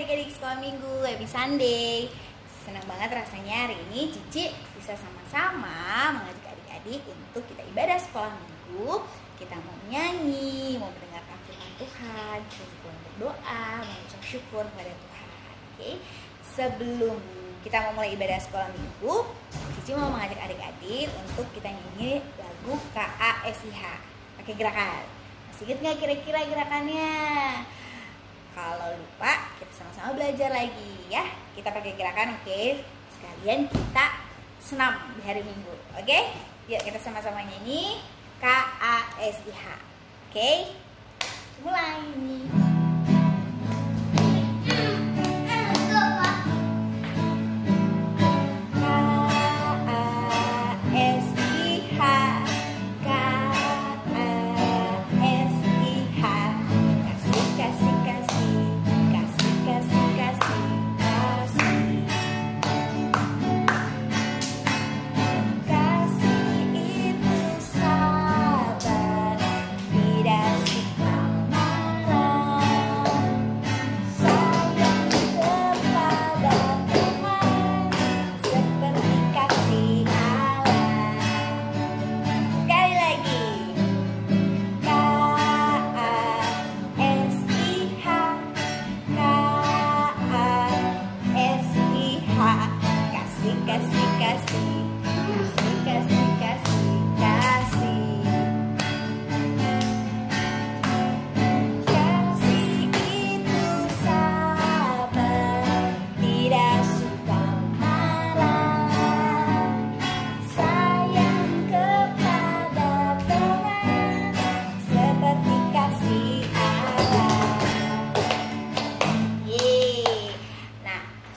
adik-adik sekolah minggu, happy Sunday. Senang banget rasanya hari ini Cici bisa sama-sama mengajak adik-adik untuk kita ibadah sekolah minggu. Kita mau nyanyi, mau mendengarkan firman Tuhan, kita juga mau berdoa, mengucap syukur kepada Tuhan. Oke. Sebelum kita mau mulai ibadah sekolah minggu, Cici mau mengajak adik-adik untuk kita nyanyi lagu KASIH pakai gerakan. Masih ingat nggak kira-kira gerakannya? Kalau lupa, kita sama-sama belajar lagi ya. Kita pakai gerakan, oke? Sekalian kita senam di hari Minggu, oke? Yuk kita sama-sama nyanyi KASIH, oke? Mulai nih.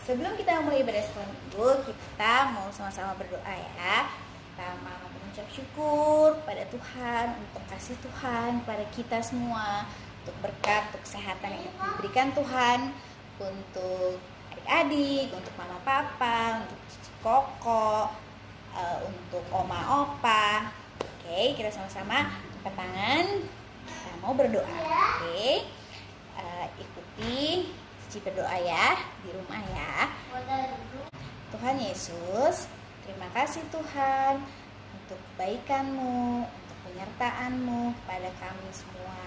Sebelum kita mulai ibadah sekolah minggu, kita mau sama-sama berdoa ya. Kita mau mengucap syukur pada Tuhan untuk kasih Tuhan pada kita semua, untuk berkat, untuk kesehatan yang diberikan Tuhan, untuk adik-adik, untuk mama papa, untuk cici koko, untuk oma opa. Oke, kita sama-sama angkat tangan. Kita mau berdoa. Oke, ikuti Cici berdoa ya di rumah ya. Tuhan Yesus, terima kasih Tuhan untuk kebaikan-Mu, untuk penyertaan-Mu kepada kami semua.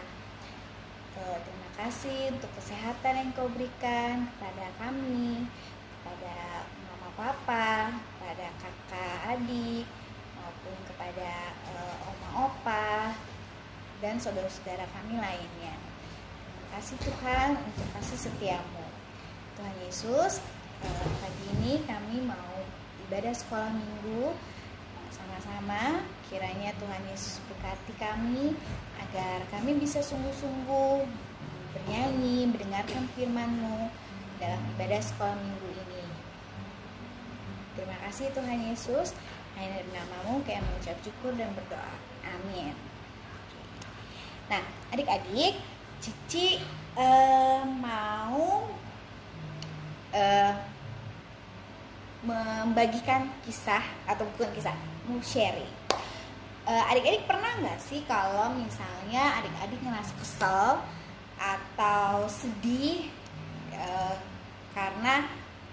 Terima kasih untuk kesehatan yang Kau berikan kepada kami, kepada mama papa, kepada kakak adik, maupun kepada oma opa dan saudara-saudara kami lainnya. Terima kasih Tuhan untuk kasih setia-Mu. Tuhan Yesus, pagi ini kami mau ibadah sekolah minggu sama-sama. Kiranya Tuhan Yesus berkati kami agar kami bisa sungguh-sungguh bernyanyi, mendengarkan firman-Mu dalam ibadah sekolah minggu ini. Terima kasih Tuhan Yesus. Hanya dalam nama-Mu kami mengucap syukur dan berdoa. Amin. Nah, adik-adik, Cici mau membagikan kisah atau bukan kisah, mau sharing. Adik-adik pernah nggak sih kalau misalnya adik-adik ngerasa kesel atau sedih karena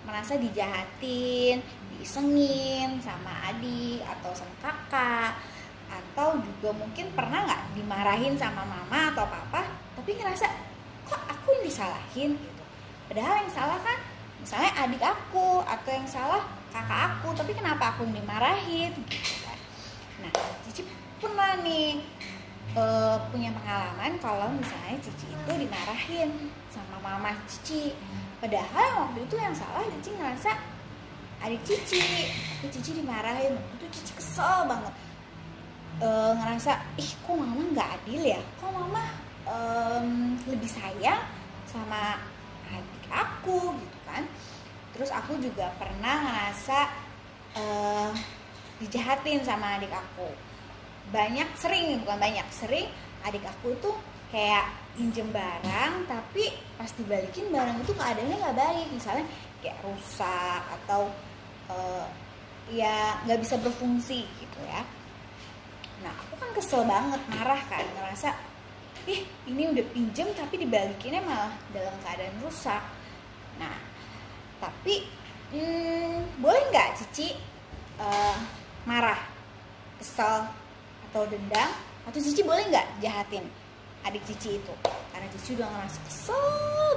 merasa dijahatin, diisengin sama adik atau sama kakak, atau juga mungkin pernah nggak dimarahin sama mama atau papa, tapi ngerasa kok aku yang disalahin gitu. Padahal yang salah kan misalnya adik aku, atau yang salah kakak aku, tapi kenapa aku yang dimarahin gitu kan. Nah, Cici pernah nih punya pengalaman kalau misalnya Cici itu dimarahin sama mama Cici. Padahal waktu itu yang salah Cici ngerasa adik Cici, tapi Cici dimarahin. Itu Cici kesel banget. Ngerasa, kok mama nggak adil ya, kok mama lebih sayang sama adik aku gitu kan. Terus aku juga pernah ngerasa dijahatin sama adik aku. Sering adik aku itu kayak pinjem barang, tapi pas dibalikin barang itu keadaannya nggak baik, misalnya kayak rusak atau ya nggak bisa berfungsi gitu ya. Nah, aku kan kesel banget, marah kan, ngerasa ini udah pinjem tapi dibalikinnya malah dalam keadaan rusak. Nah, tapi boleh nggak Cici marah, kesel, atau dendam? Atau Cici boleh nggak jahatin adik Cici itu? Karena Cici udah ngerasa kesel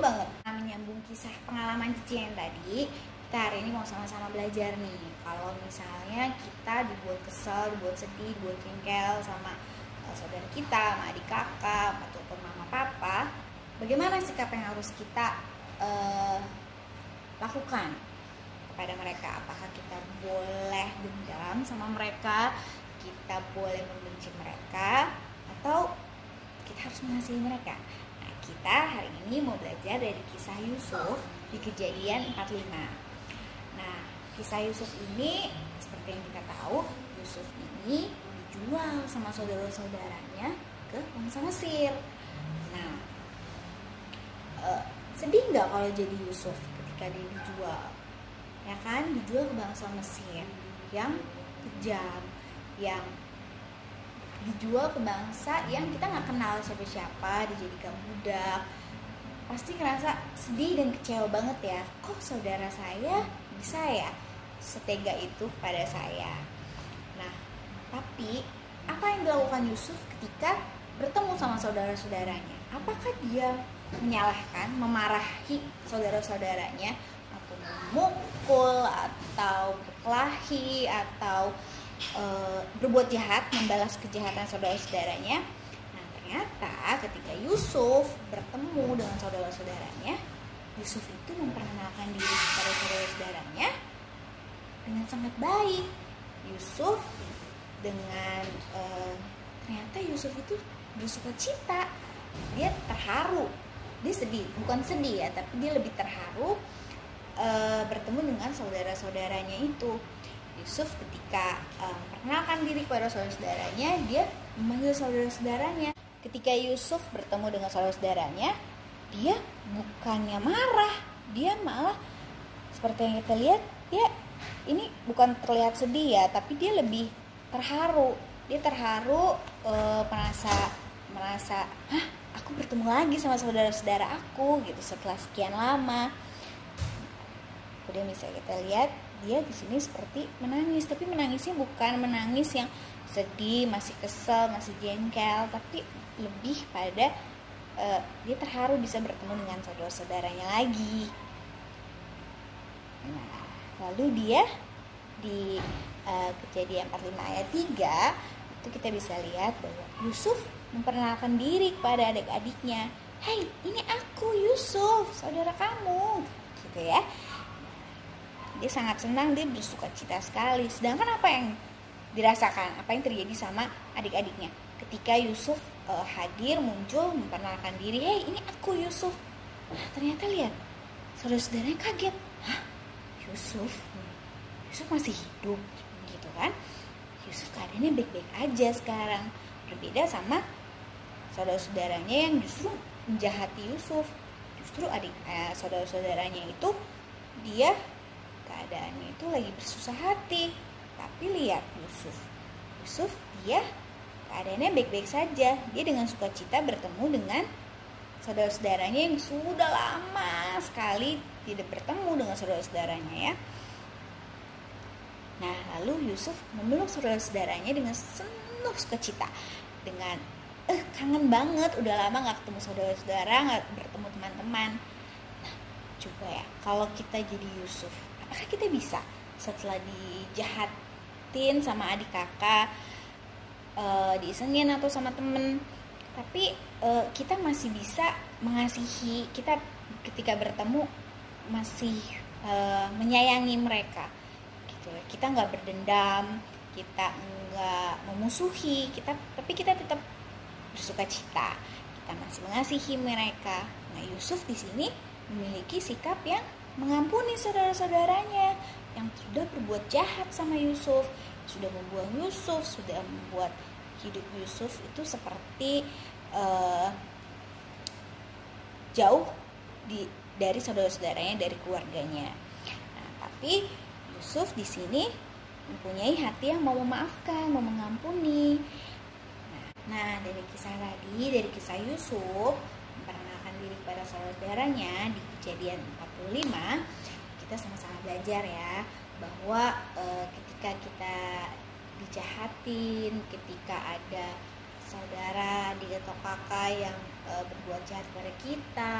banget. Nah, menyambung kisah pengalaman Cici yang tadi, kita hari ini mau sama-sama belajar nih. Kalau misalnya kita dibuat kesel, dibuat sedih, dibuat jengkel sama saudara kita, sama adik kakak, ataupun mama papa, bagaimana sikap yang harus kita lakukan kepada mereka? Apakah kita boleh dendam sama mereka, kita boleh membenci mereka, atau kita harus mengasihi mereka? Nah, kita hari ini mau belajar dari kisah Yusuf di Kejadian 45. Nah, kisah Yusuf ini seperti yang kita tahu, Yusuf ini dijual sama saudara-saudaranya ke bangsa Mesir. Nah, sedih nggak kalau jadi Yusuf ketika dia dijual? Ya kan, dijual ke bangsa Mesir yang kejam, yang dijual ke bangsa yang kita nggak kenal siapa-siapa, dijadikan budak. Pasti ngerasa sedih dan kecewa banget ya. Kok saudara saya bisa ya setega itu pada saya? Nah, tapi apa yang dilakukan Yusuf ketika bertemu sama saudara-saudaranya? Apakah dia menyalahkan, memarahi saudara-saudaranya, atau memukul, atau berkelahi, atau berbuat jahat, membalas kejahatan saudara-saudaranya? Nah, ternyata ketika Yusuf bertemu dengan saudara-saudaranya, Yusuf itu memperkenalkan diri kepada saudara-saudaranya dengan sangat baik. Yusuf dengan ternyata Yusuf itu bersuka cita, dia terharu, dia sedih, bukan sedih ya, tapi dia lebih terharu bertemu dengan saudara-saudaranya itu. Yusuf ketika memperkenalkan diri kepada saudara-saudaranya, dia memanggil saudara-saudaranya. Ketika Yusuf bertemu dengan saudara-saudaranya, dia bukannya marah, dia malah seperti yang kita lihat, dia ini bukan terlihat sedih ya, tapi dia lebih terharu. Dia terharu, merasa, hah, aku bertemu lagi sama saudara-saudara aku gitu setelah sekian lama. Kemudian bisa kita lihat dia di sini seperti menangis, tapi menangisnya bukan menangis yang sedih, masih kesel, masih jengkel, tapi lebih pada dia terharu bisa bertemu dengan saudara-saudaranya lagi. Nah, lalu dia di Kejadian 45 ayat 3 itu kita bisa lihat bahwa Yusuf memperkenalkan diri kepada adik-adiknya. Hai, ini aku Yusuf, saudara kamu, gitu ya. Dia sangat senang, dia bersuka cita sekali. Sedangkan apa yang dirasakan, apa yang terjadi sama adik-adiknya ketika Yusuf hadir, muncul, memperkenalkan diri, hei ini aku Yusuf. Nah, ternyata lihat, saudara-saudaranya kaget. Hah? Yusuf masih hidup gitu kan? Yusuf keadaannya baik-baik aja sekarang. Berbeda sama saudara-saudaranya yang justru menjahati Yusuf. Justru saudara-saudaranya itu dia keadaannya itu lagi bersusah hati. Tapi lihat Yusuf dia keadaannya baik-baik saja. Dia dengan sukacita bertemu dengan saudara-saudaranya yang sudah lama sekali tidak bertemu dengan saudara-saudaranya ya. Nah, lalu Yusuf memeluk saudara-saudaranya dengan penuh sukacita, dengan kangen banget, udah lama gak ketemu saudara-saudara, gak bertemu teman-teman. Nah, coba ya, kalau kita jadi Yusuf, apakah kita bisa setelah dijahatin sama adik kakak, diisengin atau sama temen, tapi kita masih bisa mengasihi, kita ketika bertemu masih menyayangi mereka gitu. Kita nggak berdendam, kita nggak memusuhi, tapi kita tetap bersuka cita, kita masih mengasihi mereka. Nah, Yusuf di sini memiliki sikap yang mengampuni saudara-saudaranya yang sudah berbuat jahat sama Yusuf, sudah membuang Yusuf, sudah membuat hidup Yusuf itu seperti jauh dari saudara-saudaranya, dari keluarganya. Nah, tapi Yusuf di sini mempunyai hati yang mau memaafkan, mau mengampuni. Nah, dari kisah tadi, dari kisah Yusuf memperkenalkan diri kepada saudara-saudaranya di Kejadian 45 45 kita sama-sama belajar ya bahwa ketika kita dijahatin, ketika ada saudara, adik atau kakak yang berbuat jahat pada kita,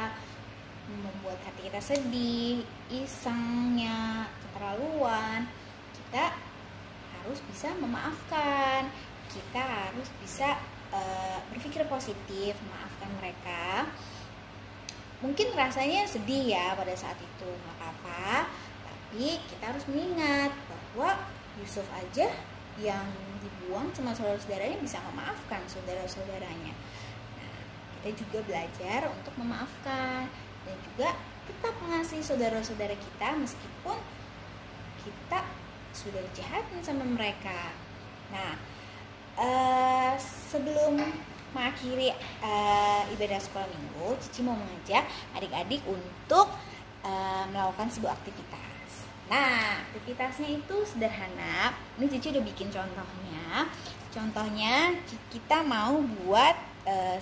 membuat hati kita sedih, isengnya, keterlaluan, kita harus bisa memaafkan. Kita harus bisa berpikir positif, memaafkan mereka. Mungkin rasanya sedih ya pada saat itu, nggak apa-apa, tapi kita harus mengingat bahwa Yusuf aja yang dibuang sama saudara-saudaranya bisa memaafkan saudara-saudaranya. Nah, kita juga belajar untuk memaafkan dan juga tetap mengasihi saudara-saudara kita meskipun kita sudah dijahatin sama mereka. Nah, sebelum mengakhiri ibadah sekolah minggu, Cici mau mengajak adik-adik untuk melakukan sebuah aktivitas. Nah, aktivitasnya itu sederhana. Ini Cici udah bikin contohnya. Contohnya kita mau buat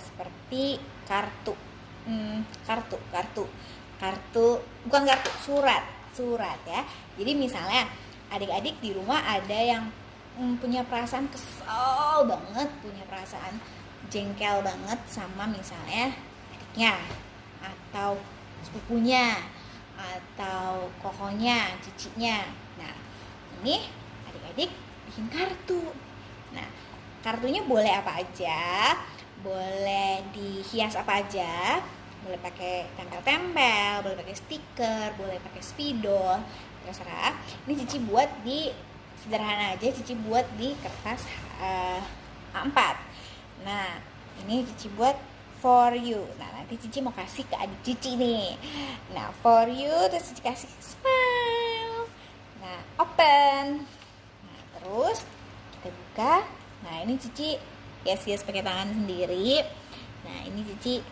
seperti surat ya. Jadi misalnya adik-adik di rumah ada yang punya perasaan kesel banget, punya perasaan jengkel banget sama misalnya adiknya atau sepupunya atau kokonya, cicinya. Nah, ini adik-adik bikin kartu. Nah, kartunya boleh apa aja, boleh dihias apa aja, boleh pakai tempel-tempel, boleh pakai stiker, boleh pakai spidol, terserah. Ini Cici buat di sederhana aja, Cici buat di kertas A4. Nah, ini Cici buat for you. Nah, nanti Cici mau kasih ke adik Cici nih. Nah, for you, terus Cici kasih smile. Nah, open. Nah, terus kita buka. Nah, ini Cici hias-hias pakai tangan sendiri. Nah, ini Cici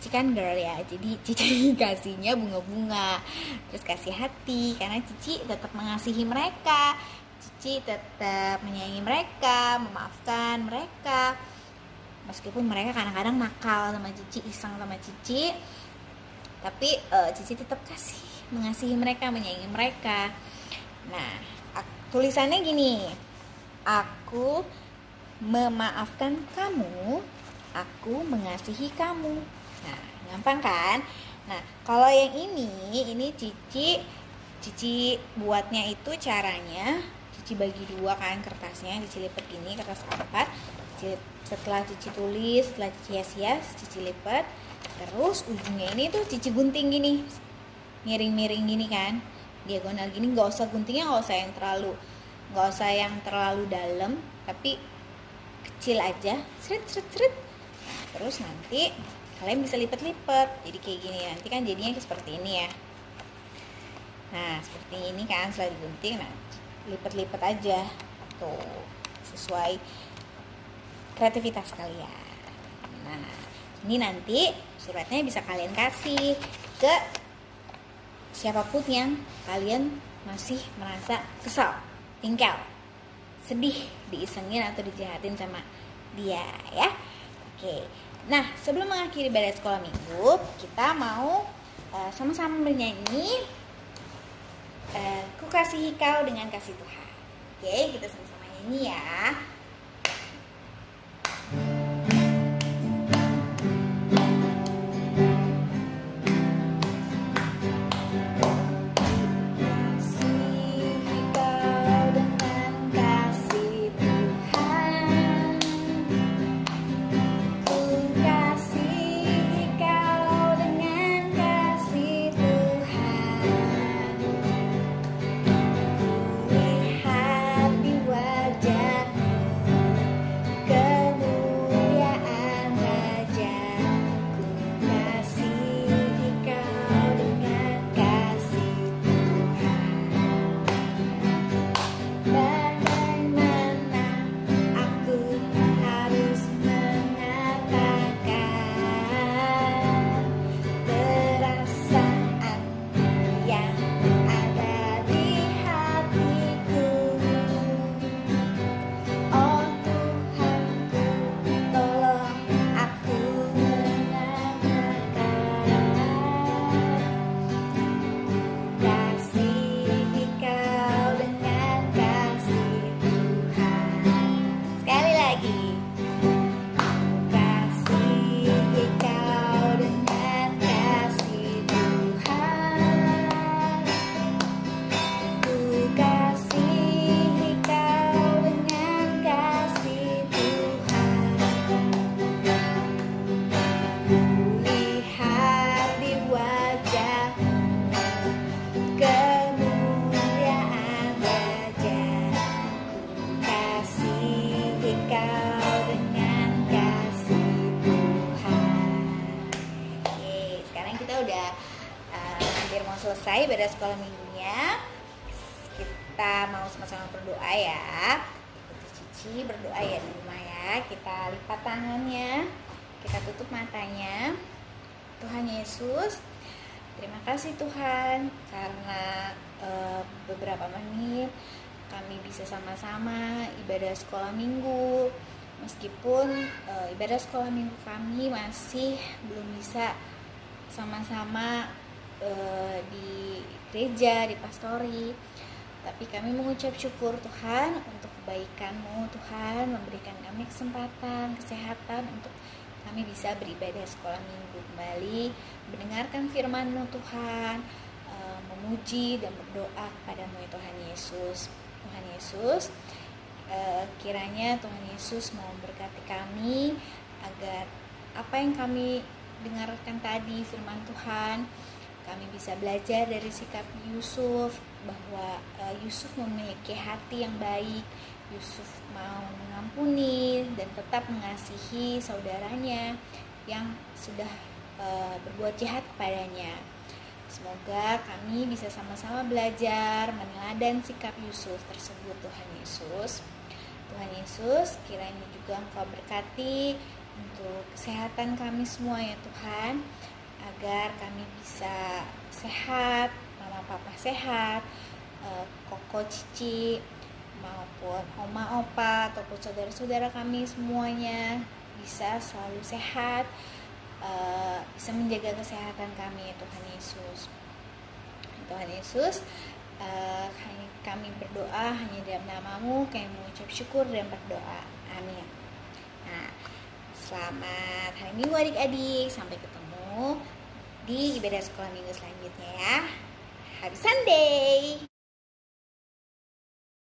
kan girl ya, jadi Cici kasihnya bunga-bunga, terus kasih hati karena Cici tetap mengasihi mereka, Cici tetap menyayangi mereka, memaafkan mereka meskipun mereka kadang-kadang nakal sama Cici, iseng sama Cici, tapi Cici tetap mengasihi mereka, menyayangi mereka. Nah, tulisannya gini, aku memaafkan kamu, aku mengasihi kamu. Nah, gampang kan? Nah, kalau yang ini Cici buatnya itu caranya Cici bagi dua kan kertasnya, Cici lipat gini, kertas A4. Setelah Cici tulis, setelah Cici hias-hias, Cici lipat. Terus ujungnya ini tuh Cici gunting gini, miring-miring gini kan, diagonal gini. Nggak usah guntingnya, nggak usah yang terlalu dalam, tapi kecil aja, seret. Nah, terus nanti kalian bisa lipat-lipat jadi kayak gini, nanti kan jadinya seperti ini ya. Nah, seperti ini kan setelah digunting. Nah, lipat-lipat aja tuh sesuai kreativitas kalian. Nah, ini nanti suratnya bisa kalian kasih ke siapapun yang kalian masih merasa kesal, tinggal, sedih, diisengin atau dijahatin sama dia ya. Oke. Nah, sebelum mengakhiri ibadah sekolah minggu, kita mau sama-sama bernyanyi Ku kasihi kau dengan kasih Tuhan. Oke, kita sama-sama nyanyi ya. Lihat di wajah udah hampir mau selesai ibadah sekolah minggunya. Kita mau sama-sama berdoa ya. Ikuti Cici berdoa ya di rumah ya. Kita lipat tangannya, kita tutup matanya. Tuhan Yesus, terima kasih Tuhan karena beberapa menit kami bisa sama-sama ibadah sekolah minggu. Meskipun ibadah sekolah minggu kami masih belum bisa sama-sama di gereja, di pastori, tapi kami mengucap syukur Tuhan untuk kebaikan-Mu. Tuhan memberikan kami kesempatan, kesehatan untuk kami bisa beribadah sekolah minggu kembali, mendengarkan firman-Mu Tuhan, memuji dan berdoa kepada-Mu ya Tuhan Yesus. Tuhan Yesus, kiranya Tuhan Yesus mau memberkati kami agar apa yang kami dengarkan tadi firman Tuhan, kami bisa belajar dari sikap Yusuf bahwa Yusuf memiliki hati yang baik. Yusuf mau mengampuni dan tetap mengasihi saudaranya yang sudah berbuat jahat kepadanya. Semoga kami bisa sama-sama belajar meneladan sikap Yusuf tersebut Tuhan Yesus. Tuhan Yesus, kiranya juga Engkau berkati untuk kesehatan kami semua ya Tuhan, agar kami bisa sehat, mama papa sehat, koko cici maupun oma opa ataupun saudara-saudara kami semuanya bisa selalu sehat, bisa menjaga kesehatan kami ya Tuhan Yesus. Tuhan Yesus, kami berdoa hanya dalam nama-Mu, kami mengucap syukur dan berdoa. Amin. Nah, selamat hari Minggu adik-adik, sampai ketemu di ibadah sekolah minggu selanjutnya ya. Happy Sunday.